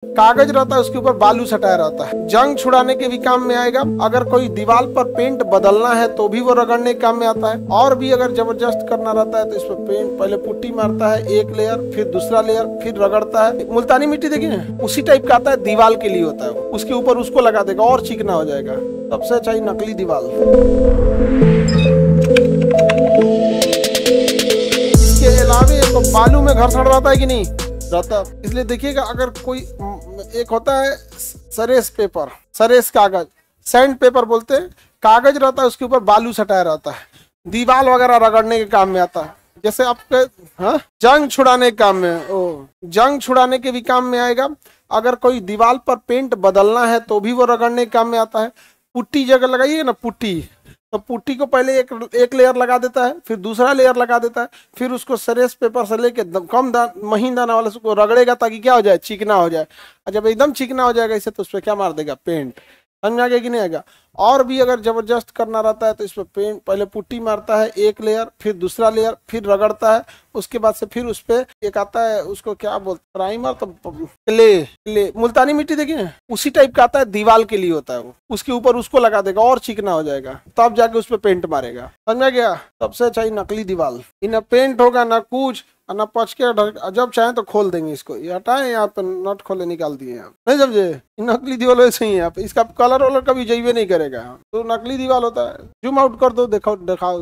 कागज रहता है उसके ऊपर बालू सटाया रहता है। जंग छुड़ाने के भी काम में आएगा। अगर कोई दीवार पर पेंट बदलना है तो भी वो रगड़ने के काम में आता है। और भी अगर जबरदस्त करना रहता है तो इस पर पेंट पहले पुट्टी मारता है, एक लेयर, फिर दूसरा लेयर, फिर रगड़ता है। मुल्तानी मिट्टी देखिए उसी टाइप का आता है, दीवार के लिए होता है। उसके ऊपर उसको लगा देगा और चिकना हो जाएगा। सबसे अच्छा नकली दीवार। इसके अलावा तो बालू में घर्षण रहता है कि नहीं रहता, इसलिए देखिएगा अगर कोई एक होता है सरेस पेपर, सरेस कागज, सैंड पेपर बोलते हैं, कागज रहता है उसके ऊपर बालू सटाया रहता है, दीवार वगैरह रगड़ने के काम में आता है। जैसे आपके जंग छुड़ाने के काम में, जंग छुड़ाने के भी काम में आएगा। अगर कोई दीवार पर पेंट बदलना है तो भी वो रगड़ने के काम में आता है। पुट्टी जगह लगाइए ना पुट्टी, तो पुट्टी को पहले एक लेयर लगा देता है, फिर दूसरा लेयर लगा देता है, फिर उसको सरेस पेपर से लेके कम महीन दाना वाले को रगड़ेगा ताकि क्या हो जाए, चिकना हो जाए। और जब एकदम चिकना हो जाएगा इसे तो उस पर क्या मार देगा, पेंट। समझ में आ गया कि नहीं आएगा। और भी अगर जबरदस्त करना रहता है तो इस पर पेंट पहले पुट्टी मारता है, एक लेयर, फिर दूसरा लेयर, फिर रगड़ता है। उसके बाद से फिर उस पर एक आता है, उसको क्या बोलते हैं, प्राइमर, तो क्ले, मुल्तानी मिट्टी देखिए उसी टाइप का आता है, दीवार के लिए होता है। वो उसके ऊपर उसको लगा देगा और चिकना हो जाएगा, तब जाके उस पर पेंट मारेगा। समझ में गया। सबसे अच्छा नकली दीवार, न पेंट होगा ना कुछ, ना पच के, जब चाहे तो खोल देंगे इसको। ये हटाए यहाँ पे नट खोले निकाल दिए आप, नहीं समझे। नकली दीवार वैसे ही है, आप इसका कलर वलर कभी जाइए नहीं करेगा। तो नकली दीवार होता है, जूम आउट कर दो, देखो दिखाओ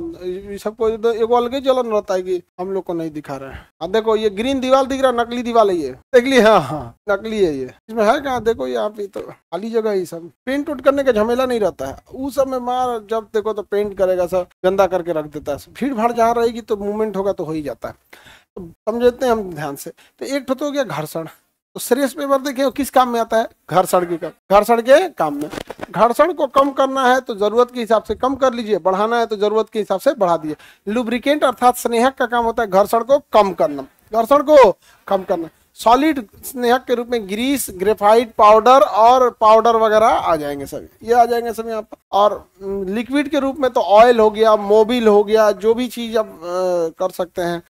सबको। एक अलग जलन रहता है कि हम लोग को नहीं दिखा रहे हैं। अब देखो ये ग्रीन दीवार दिख रहा है, नकली दीवार है ये, देख ली। हाँ नकली है ये, इसमें है कहाँ, देखो यहाँ पे तो खाली जगह ही। सब पेंट उट करने का झमेला नहीं रहता है उस समय। मार जब देखो तो पेंट करेगा, सब गंदा करके रख देता है। भीड़ भाड़ जहाँ रहेगी तो मूवमेंट होगा तो हो ही जाता है। तो समझते हैं हम ध्यान से। तो एक तो हो गया घर्षण। तो सरेस पेपर देखिए किस काम में आता है, घर्षण के काम में। घर्षण को कम करना है तो जरूरत के हिसाब से कम कर लीजिए, बढ़ाना है तो जरूरत के हिसाब से बढ़ा दिए। लुब्रिकेंट अर्थात स्नेहक का काम होता है घर्षण को कम करना, घर्षण को कम करना। सॉलिड स्नेहक के रूप में ग्रीस, ग्रेफाइट पाउडर और पाउडर वगैरह आ जाएंगे सभी, ये आ जाएंगे सभी यहाँ पर। और लिक्विड के रूप में तो ऑयल हो गया, मोबिल हो गया, जो भी चीज आप कर सकते हैं।